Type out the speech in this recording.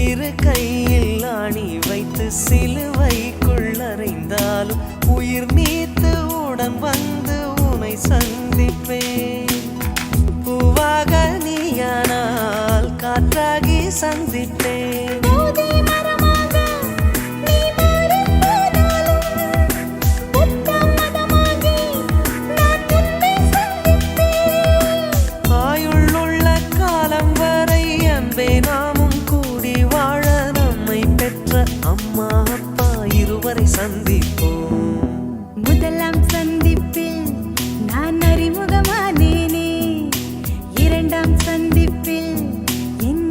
இரு கையில் ஆணி வைத்து சிலுவைக்குள் அறைந்தாலும் உயிர் நீத்து உடன் வந்து உனை சந்திப்பேன். பூவாக நீயானால் காற்றாகி சந்திப்பேன். ஆயுள்ளுள்ள காலம் வரை அன்பே நாமும் கூடி வாழ நம்மை பெற்ற அம்மா அப்பா இருவரை சந்திப்போம்.